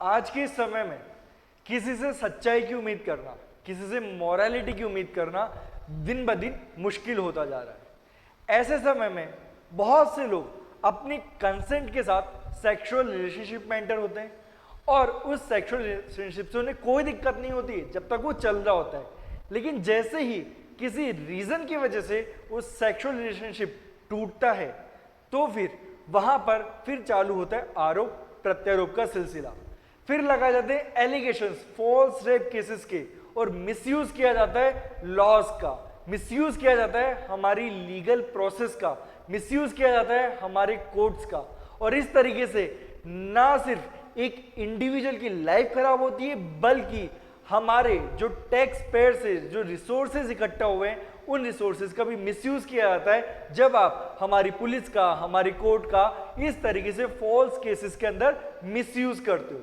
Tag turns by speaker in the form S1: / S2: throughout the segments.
S1: आज के समय में किसी से सच्चाई की उम्मीद करना, किसी से मॉरलिटी की उम्मीद करना दिन ब दिन मुश्किल होता जा रहा है। ऐसे समय में बहुत से लोग अपनी कंसेंट के साथ सेक्सुअल रिलेशनशिप में एंटर होते हैं और उस सेक्सुअल रिलेशनशिप से उन्हें कोई दिक्कत नहीं होती जब तक वो चल रहा होता है। लेकिन जैसे ही किसी रीजन की वजह से वो सेक्सुअल रिलेशनशिप टूटता है तो फिर वहां पर फिर चालू होता है आरोप प्रत्यारोप का सिलसिला। फिर लगाए जाते हैं एलिगेशंस, फॉल्स रेप केसेस के, और मिसयूज किया जाता है लॉज का, मिसयूज किया जाता है हमारी लीगल प्रोसेस का, मिसयूज किया जाता है हमारे कोर्ट्स का। और इस तरीके से ना सिर्फ एक इंडिविजुअल की लाइफ खराब होती है बल्कि हमारे जो टैक्स पेयर से जो रिसोर्सेज इकट्ठा हुए हैं उन रिसोर्सेज का भी मिसयूज किया जाता है जब आप हमारी पुलिस का, हमारी कोर्ट का इस तरीके से फॉल्स केसेस के अंदर मिसयूज करते हो।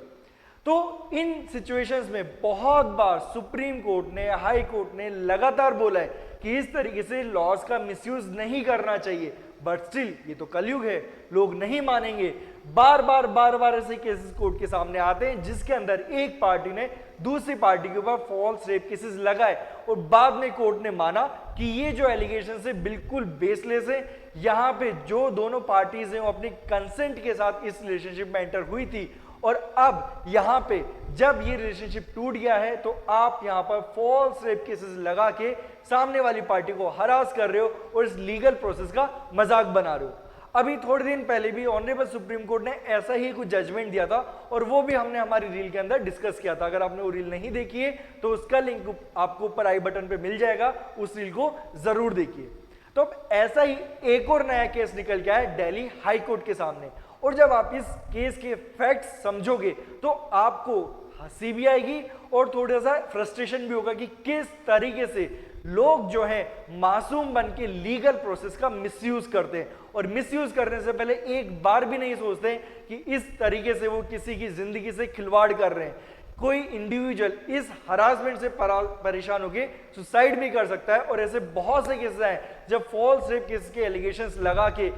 S1: तो इन सिचुएशंस में बहुत बार सुप्रीम कोर्ट ने, हाई कोर्ट ने लगातार बोला है कि इस तरीके से लॉज का मिसयूज नहीं करना चाहिए, बट स्टिल ये तो कलयुग है, लोग नहीं मानेंगे। बार बार ऐसे केसेस कोर्ट के सामने आते हैं जिसके अंदर एक पार्टी ने दूसरी पार्टी के ऊपर फॉल्स रेप केसेस लगाए और बाद में कोर्ट ने माना कि ये जो एलिगेशन है बिल्कुल बेसलेस है। यहां पे जो दोनों पार्टीज हैं वो अपनी कंसेंट के साथ इस रिलेशनशिप में एंटर हुई थी और अब यहां पे जब ये रिलेशनशिप टूट गया है तो आप यहां पर फॉल्स रेप केसेस लगा के सामने वाली पार्टी को हरास कर रहे हो और इस लीगल प्रोसेस का मजाक बना रहे हो। अभी थोड़े दिन पहले भी ऑनरेबल सुप्रीम कोर्ट ने ऐसा ही कुछ जजमेंट दिया था और वो भी हमने हमारी रील के अंदर डिस्कस किया था। अगर आपने वो रील नहीं देखी है तो उसका लिंक आपको ऊपर आई बटन पे मिल जाएगा, उस रील को जरूर देखिए। तो अब ऐसा ही एक और नया केस निकल के आया दिल्ली हाई कोर्ट के सामने, और जब आप इस केस के फैक्ट्स समझोगे तो आपको हंसी भी आएगी और थोड़ा सा फ्रस्ट्रेशन भी होगा कि किस तरीके से लोग जो हैं मासूम बन के लीगल प्रोसेस का मिसयूज करते हैं और मिसयूज करने से पहले एक बार भी नहीं सोचते कि इस तरीके से वो किसी की जिंदगी से खिलवाड़ कर रहे हैं। कोई इंडिविजुअल इस हरासमेंट से परेशान होकर सुसाइड भी कर सकता है और ऐसे बहुत से केसेस हैं जब फॉल्स रेप केस के एलिगेशंस लगा के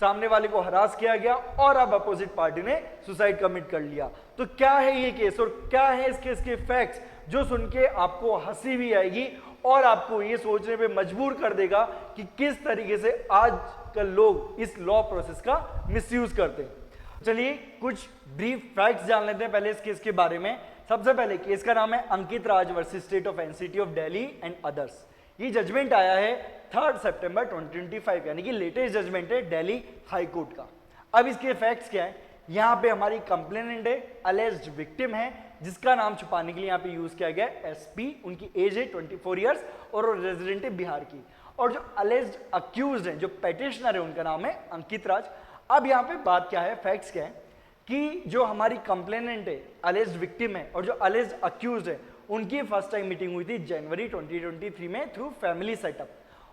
S1: सामने वाले को हरास किया गया और अब अपोजिट पार्टी ने सुसाइड कमिट कर लिया। तो क्या है ये केस और क्या है इस केस के फैक्ट्स जो सुन के आपको हंसी भी आएगी और आपको ये सोचने पे मजबूर कर देगा कि किस तरीके से आजकल लोग इस लॉ प्रोसेस का मिसयूज करते हैं। चलिए कुछ ब्रीफ फैक्ट्स जान लेते हैं पहले इस केस के बारे में। सबसे पहले केस का नाम है Ankit Raj versus state of NCT of Delhi and others. ये जजमेंट आया है 3 सितंबर 2025, यानी कि लेटेस्ट जजमेंट है दिल्ली हाई कोर्ट का। अब इसके फैक्ट्स क्या है, यहाँ पे हमारी कंप्लेनेंट है, अलेज्ड विक्टिम है जिसका नाम छुपाने के लिए यहाँ पे यूज किया गया एसपी। उनकी एज है 24 इयर्स और वो रेजिडेंट है बिहार की। और जो अलेज्ड अक्यूज्ड है, जो पेटिशनर है, उनका नाम है अंकित राज। अब यहाँ पे बात क्या है, फैक्ट्स क्या है कि जो हमारी कंप्लेनेंट है, अलेज्ड विक्टिम है, और जो अलेज्ड अक्यूज्ड है, उनकी फर्स्ट टाइम मीटिंग हुई थी जनवरी 2023 में थ्रू फैमिली सेटअप।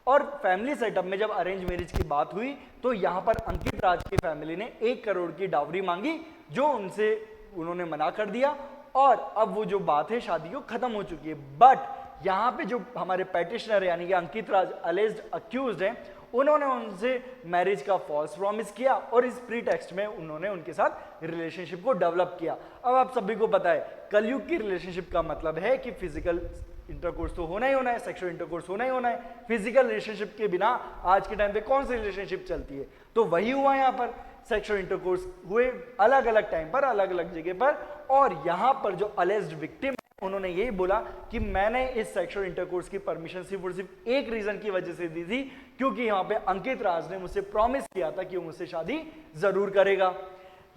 S1: और फैमिली सेटअप में जब अरेंज मैरिज की बात हुई तो यहां पर अंकित राज की फैमिली ने 1 करोड़ की डावरी मांगी जो उन्होंने मना कर दिया और अब वो जो बात है शादी को खत्म हो चुकी है। बट यहाँ पे जो हमारे पेटिशनर है यानी कि अंकित राज अलेज्ड अक्यूज्ड है, उन्होंने उनसे मैरिज का फॉल्स प्रॉमिस किया और इस प्रीटेक्स्ट में उन्होंने उनके साथ रिलेशनशिप को डेवलप किया। अब आप सभी को पता है कलयुग की रिलेशनशिप का मतलब है कि फिजिकल इंटरकोर्स तो होना ही होना है, सेक्सुअल इंटरकोर्स होना ही होना है। फिजिकल रिलेशनशिप के बिना आज के टाइम पे कौन सी रिलेशनशिप चलती है, तो वही हुआ यहाँ पर। सेक्सुअल इंटरकोर्स हुए अलग अलग टाइम पर, अलग अलग जगह पर, और यहाँ पर जो अलेज्ड विक्टिम उन्होंने यही बोला कि मैंने इस सेक्सुअल इंटरकोर्स की परमिशन सिर्फ और सिर्फ एक रीजन की वजह से दी थी क्योंकि यहाँ पे अंकित राज ने मुझसे प्रॉमिस किया था कि वो मुझसे शादी जरूर करेगा।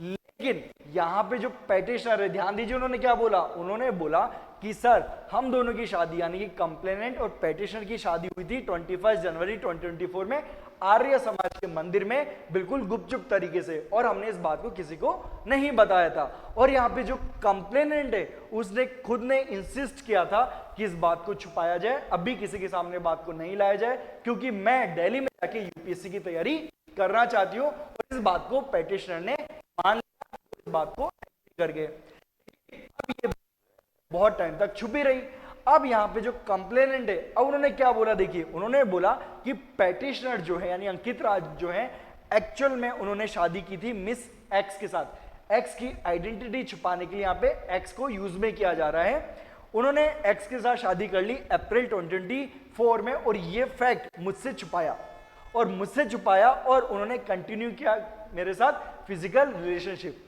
S1: लेकिन यहाँ पे जो पेटिशनर है, ध्यान दीजिए उन्होंने क्या बोला, उन्होंने बोला कि सर हम दोनों की शादी यानी कि कंप्लेनेंट और पेटिशनर की शादी हुई थी 21 जनवरी 2024 में आर्य समाज के मंदिर में, बिल्कुल गुपचुप तरीके से, और हमने इस बात को किसी को नहीं बताया था। और यहाँ पे जो कंप्लेनेंट है उसने खुद ने इंसिस्ट किया था कि इस बात को छुपाया जाए, अभी किसी के सामने बात को नहीं लाया जाए क्योंकि मैं दिल्ली में जाके यूपीएससी की तैयारी करना चाहती हूँ। और इस बात को पेटिशनर ने मान लिया, इस बात को कर गए। अब ये बहुत टाइम तक छुपी रही। अब यहाँ पे जो कंप्लेनेंट है, अब उन्होंने क्या बोला, देखिए उन्होंने बोला कि पेटिशनर जो है यानी अंकित राज जो है एक्चुअल में उन्होंने शादी की थी मिस एक्स के साथ। एक्स की आइडेंटिटी छुपाने के लिए यहाँ पे एक्स को यूज में किया जा रहा है। उन्होंने एक्स के साथ शादी कर ली अप्रैल 2024 में और ये फैक्ट मुझसे छुपाया और उन्होंने कंटिन्यू किया मेरे साथ फिजिकल रिलेशनशिप।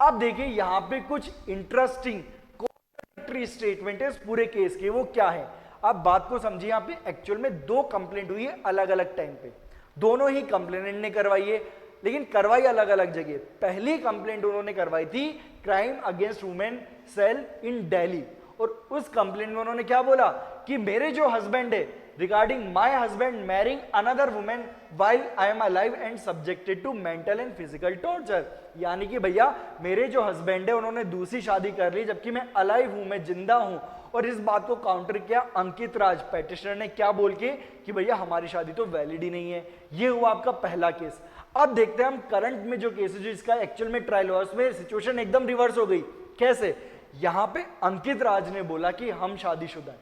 S1: अब देखिए यहां पे कुछ इंटरेस्टिंग कॉन्ट्रडिक्टरी स्टेटमेंट है इस पूरे केस के, वो क्या है आप बात को समझिए। यहां पे एक्चुअल में दो कंप्लेंट हुई है अलग अलग टाइम पे, दोनों ही कंप्लेनेंट ने करवाई है लेकिन करवाई अलग अलग जगह। पहली कंप्लेंट उन्होंने करवाई थी क्राइम अगेंस्ट वुमेन सेल इन दिल्ली, और उस कंप्लेंट में उन्होंने क्या बोला कि मेरे जो हस्बैंड है regarding my husband marrying another women while I am alive and subjected to mental and physical torture, यानी कि भैया मेरे जो हस्बैंड है उन्होंने दूसरी शादी कर ली जबकि मैं अलाइव हूं, मैं जिंदा हूं। और इस बात को काउंटर किया अंकित राज पेटिशनर ने क्या बोल के कि भैया हमारी शादी तो वैलिड ही नहीं है। ये हुआ आपका पहला केस। अब देखते हैं हम करंट में जो केस है जो इसका एक्चुअल में ट्रायल हुआ उसमें सिचुएशन एकदम रिवर्स हो गई। कैसे? यहां पे अंकित राज ने बोला कि हम शादीशुदा है,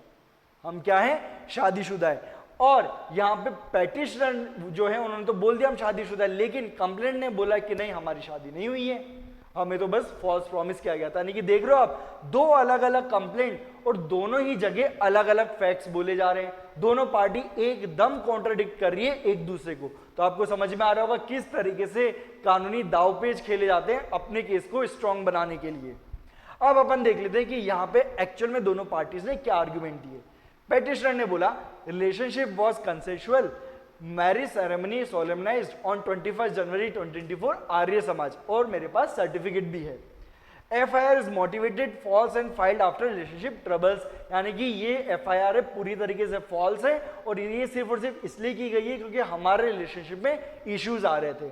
S1: हम क्या है शादीशुदा है, और यहां पे पेटिशनर जो है उन्होंने तो बोल दिया हम शादीशुदा है, लेकिन कंप्लेंट ने बोला कि नहीं हमारी शादी नहीं हुई है, हमें तो बस फॉल्स प्रॉमिस किया गया था। यानी कि देख रहे हो आप दो अलग अलग कंप्लेंट और दोनों ही जगह अलग अलग फैक्ट्स बोले जा रहे हैं, दोनों पार्टी एकदम कॉन्ट्राडिक्ट कर रही है एक दूसरे को। तो आपको समझ में आ रहा होगा किस तरीके से कानूनी दावपेच खेले जाते हैं अपने केस को स्ट्रांग बनाने के लिए। अब अपन देख लेते हैं कि यहां पे एक्चुअल में दोनों पार्टीज ने क्या आर्गुमेंट दिए। पेटिशनर ने बोला relationship was consensual, marriage ceremony solemnized on 21 January 2024 Arya Samaj, और मेरे पास सर्टिफिकेट भी है। FIR is motivated false and filed after relationship troubles, यानी कि ये एफआईआर है पूरी तरीके से फॉल्स है और ये सिर्फ और सिर्फ इसलिए की गई है क्योंकि हमारे रिलेशनशिप में इश्यूज आ रहे थे।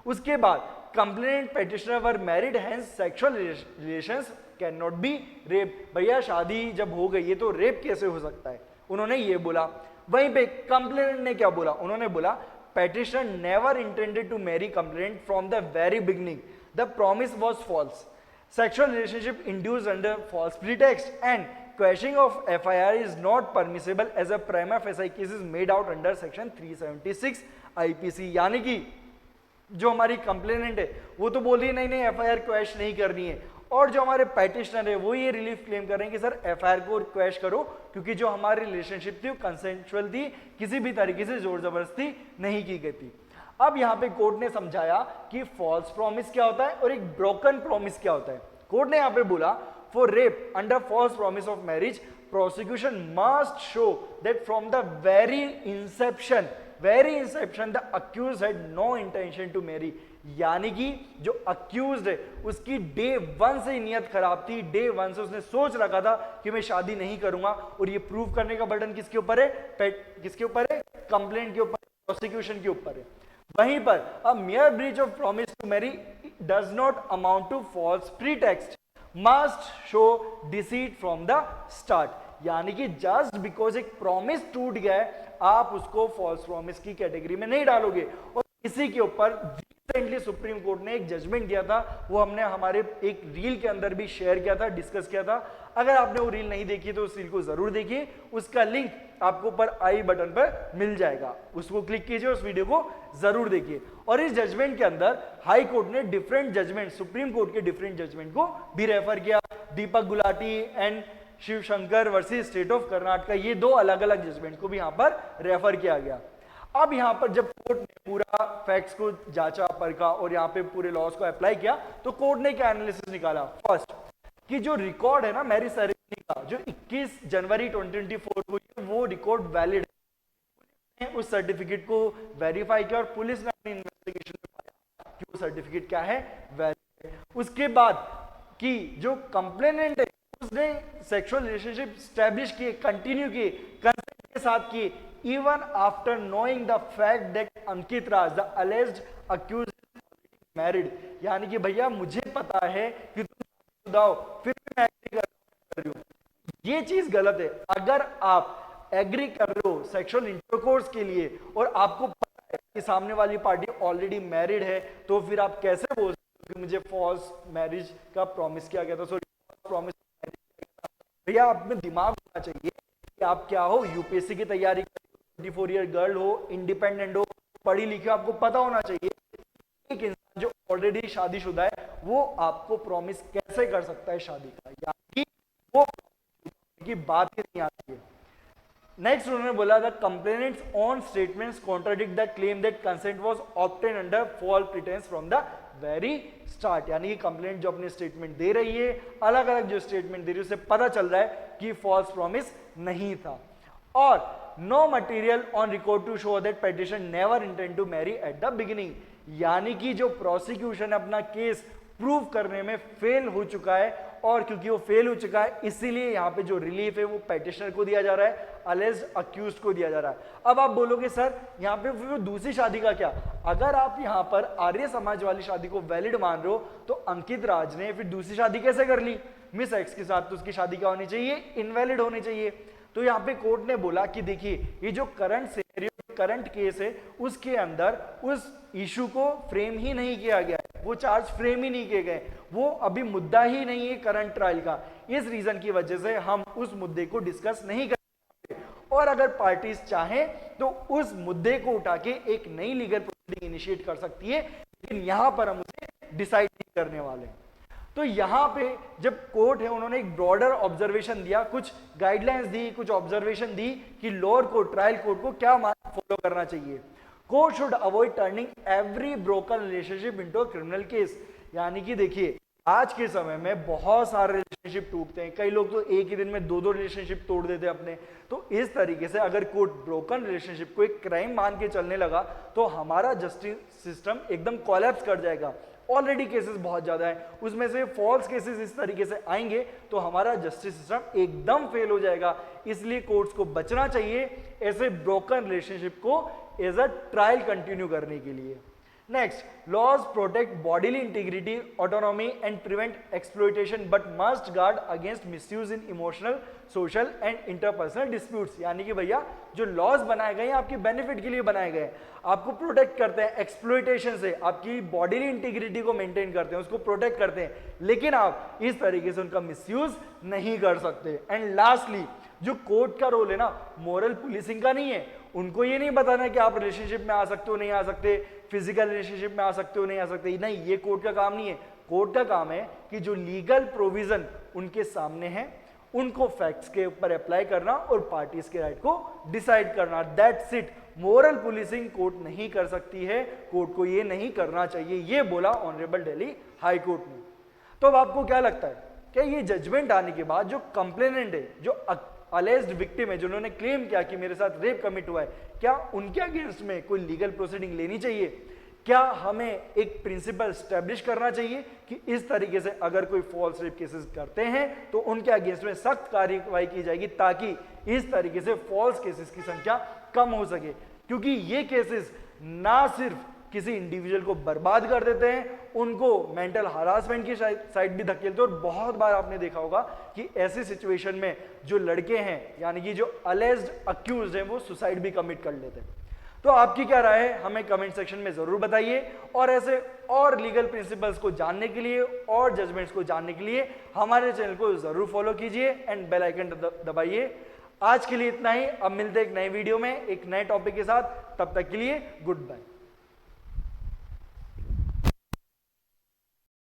S1: उसके बाद complainant petitioner were married hence sexual relations can not be rape, भैया शादी जब हो गई है तो रेप कैसे हो सकता है, उन्होंने ये बोला। वहीं पे कंप्लेनेंट ने क्या बोला, उन्होंने बोला petitioner never intended to marry complainant from the very beginning, the promise was false, sexual relationship induced under false pretext and questioning of FIR is not permissible as a prima facie case is made out under section 376 IPC. यानी कि जो हमारी complainant है वो तो बोल रही है नहीं नहीं एफआईआर क्वेश नहीं करनी है, और जो हमारे पेटिशनर है वो ये रिलीफ क्लेम कर रहे हैं कि सर एफआईआर को क्वेश करो क्योंकि जो हमारी रिलेशनशिप थी वो कंसेंशुअल थी, किसी भी तरीके से जोर जबरदस्ती नहीं की गई थी। अब यहाँ पे कोर्ट ने समझाया कि फॉल्स प्रॉमिस क्या होता है और एक ब्रोकन प्रॉमिस क्या होता है। कोर्ट ने यहाँ पे बोला for rape under false promise of marriage prosecution must show that from the very inception the accused had no intention to marry, यानी कि जो अक्यूज्ड है उसकी डे वन से नियत खराब थी, डे वन से उसने सोच रखा था कि मैं शादी नहीं करूंगा, और ये प्रूव करने का बर्डन किसके ऊपर है, किसके ऊपर है, कंप्लेंट के ऊपर, प्रोसिक्यूशन के ऊपर है। वहीं पर अ mere breach of promise to marry does not amount to false pretext, must show deceit from the start, यानी कि जस्ट बिकॉज एक प्रॉमिस टूट गया है आप उसको फॉल्स प्रॉमिस की कैटेगरी में नहीं डालोगे। और इसी के ऊपर रिसेंटली सुप्रीम कोर्ट ने एक जजमेंट दिया था, वो हमने हमारे एक रील के अंदर भी शेयर किया था, डिस्कस किया था। अगर आपने वो रील नहीं देखी तो उस रील को जरूर देखिए, उसका लिंक आपको ऊपर आई बटन पर मिल जाएगा, उसको क्लिक कीजिए, उस वीडियो को जरूर देखिए। और इस जजमेंट के अंदर हाई कोर्ट ने डिफरेंट जजमेंट, सुप्रीम कोर्ट के डिफरेंट जजमेंट को भी रेफर किया। Deepak Gulati and Shivshankar versus state of Karnataka, ये दो अलग अलग जजमेंट को भी यहां पर रेफर किया गया। अब यहां पर जब कोर्ट ने पूरा फैक्ट्स को जांचा परखा और यहां पे पूरे लॉज को अप्लाई किया तो कोर्ट ने क्या एनालिसिस निकाला, फर्स्ट कि जो रिकॉर्ड है ना मैरिज सेरेमनी का जो 21 जनवरी 2024 को वो रिकॉर्ड वैलिड है, उस सर्टिफिकेट को वेरीफाई किया और पुलिस ने अपनी इन्वेस्टिगेशन में पाया कि वो सर्टिफिकेट क्या है, वैलिड है। उसके बाद कि जो कंप्लेनेंट है उसने सेक्सुअल रिलेशनशिप स्टैब्लिश किए, कंटिन्यू किए, कंसेंट के साथ किए, even after knowing the fact that Ankit Raj the alleged accused married, यानी कि भैया मुझे पता है कि तुम शादीशुदा हो फिर भी मैं एग्री कर रही हूं, ये चीज गलत है। अगर आप एग्री कर रहे हो सेक्सुअल इंटरकोर्स के लिए और आपको पता है कि सामने वाली पार्टी ऑलरेडी मैरिड है तो फिर आप कैसे बोल सकते हो कि मुझे फॉल्स मैरिज का प्रॉमिस किया गया था, सॉरी प्रॉमिस। भैया आप में दिमाग होना चाहिए कि आप क्या हो, यूपीएससी की तैयारी कर, 24 ईयर गर्ल हो, इंडिपेंडेंट हो, पढ़ी लिखी हो, आपको पता होना चाहिए एक इंसान जो ऑलरेडी शादीशुदा है वो आपको प्रॉमिस कैसे कर सकता है शादी का, यानी कि वो की बात ही नहीं आती है। नेक्स्ट उन्होंने बोला the complainant's on statements contradict the claim that consent was obtain under false pretence from the very start, यानी कि कंप्लेंट जो अपने स्टेटमेंट दे रही है, अलग अलग जो स्टेटमेंट दे रही है उससे पता चल रहा है कि फॉल्स प्रॉमिस नहीं था। और no material on record to show that petition never intend to marry at the beginning, यानी कि जो प्रोसिक्यूशन अपना केस प्रूव करने में फेल हो चुका है, और क्योंकि वो फेल हो चुका है इसीलिए यहाँ पे जो रिलीफ है वो पेटिशनर को दिया जा रहा है, अलेज्ड अक्यूज्ड को दिया जा रहा है। अब आप बोलोगे सर यहाँ पे वो दूसरी शादी का क्या? अगर आप यहाँ पर आर्य समाज वाली शादी को वैलिड मान रहे हो तो अंकित राज ने फिर दूसरी शादी कैसे कर ली मिस एक्स के साथ? तो उसकी शादी क्या होनी चाहिए? इनवैलिड होनी चाहिए। तो यहाँ पे कोर्ट ने बोला कि देखिए ये जो करंट केस है उसके अंदर उस इशू को फ्रेम ही नहीं किया गया है, वो चार्ज फ्रेम ही नहीं किए गए, वो अभी मुद्दा ही नहीं है करंट ट्रायल का। इस रीजन की वजह से हम उस मुद्दे को डिस्कस नहीं कर सकते, और अगर पार्टीज चाहें तो उस मुद्दे को उठा के एक नई लीगल प्रोसीडिंग इनिशिएट कर सकती है, लेकिन यहां पर हम उसे डिसाइड नहीं करने वाले। तो यहां पे जब कोर्ट है उन्होंने एक ब्रॉडर ऑब्जर्वेशन दिया, कुछ गाइडलाइंस दी, कुछ ऑब्जर्वेशन दी कि लोअर कोर्ट ट्रायल कोर्ट को क्या फॉलो करना चाहिए। Court should avoid turning every broken relationship into a criminal case, यानी कि देखिए आज के समय में बहुत सारे रिलेशनशिप टूटते हैं, कई लोग तो एक ही दिन में दो रिलेशनशिप तोड़ देते हैं अपने। तो इस तरीके से अगर कोर्ट ब्रोकन रिलेशनशिप को एक क्राइम मान के चलने लगा तो हमारा जस्टिस सिस्टम एकदम कोलैप्स कर जाएगा। ऑलरेडी केसेस बहुत ज्यादा है, उसमें से फॉल्स केसेस इस तरीके से आएंगे तो हमारा जस्टिस सिस्टम एकदम फेल हो जाएगा। इसलिए कोर्ट्स को बचना चाहिए ऐसे ब्रोकन रिलेशनशिप को एज अ ट्रायल कंटिन्यू करने के लिए। Next, laws protect bodily integrity, autonomy and prevent exploitation but must guard against misuse in emotional, social and interpersonal disputes, यानी कि भैया जो लॉज बनाए गए हैं आपके बेनिफिट के लिए बनाए गए हैं, आपको प्रोटेक्ट करते हैं एक्सप्लॉइटेशन से, आपकी बॉडीली इंटीग्रिटी को मेंटेन करते हैं, उसको प्रोटेक्ट करते हैं, लेकिन आप इस तरीके से उनका मिसयूज नहीं कर सकते। एंड लास्टली, जो कोर्ट का रोल है ना मोरल पुलिसिंग का नहीं है, उनको ये नहीं बताना कि आप रिलेशनशिप में आ सकते हो नहीं आ सकते, फिजिकल रिलेशनशिप में आ सकते हो नहीं आ सकते, नहीं, ये कोर्ट का काम नहीं है। कोर्ट का काम है कि जो लीगल प्रोविजन उनके सामने है उनको फैक्ट्स के ऊपर अप्लाई करना और पार्टीज के राइट को डिसाइड करना, that's it. Moral policing court नहीं कर सकती है, कोर्ट को ये नहीं करना चाहिए, ये बोला ऑनरेबल दिल्ली हाई कोर्ट ने। तो अब आपको क्या लगता है, क्या ये जजमेंट आने के बाद जो कंप्लेनेंट है, जो अलेज्ड विक्टिम है, जिन्होंने क्लेम किया कि मेरे साथ रेप कमिट हुआ है, क्या उनके अगेंस्ट में कोई लीगल प्रोसीडिंग लेनी चाहिए? क्या हमें एक प्रिंसिपल स्टैब्लिश करना चाहिए कि इस तरीके से अगर कोई फॉल्स रेप केसेस करते हैं तो उनके अगेंस्ट में सख्त कार्रवाई की जाएगी ताकि इस तरीके से फॉल्स केसेस की संख्या कम हो सके? क्योंकि ये केसेस ना सिर्फ किसी इंडिविजुअल को बर्बाद कर देते हैं, उनको मेंटल हरासमेंट की साइड भी धकेलते हैं, और बहुत बार आपने देखा होगा कि ऐसी सिचुएशन में जो लड़के हैं यानी कि जो अलेज्ड अक्यूज्ड हैं वो सुसाइड भी कमिट कर लेते हैं। तो आपकी क्या राय है हमें कमेंट सेक्शन में जरूर बताइए, और ऐसे और लीगल प्रिंसिपल्स को जानने के लिए और जजमेंट्स को जानने के लिए हमारे चैनल को जरूर फॉलो कीजिए एंड बेल आइकन दबाइए। आज के लिए इतना ही, अब मिलते हैं एक नए वीडियो में एक नए टॉपिक के साथ, तब तक के लिए गुड बाय।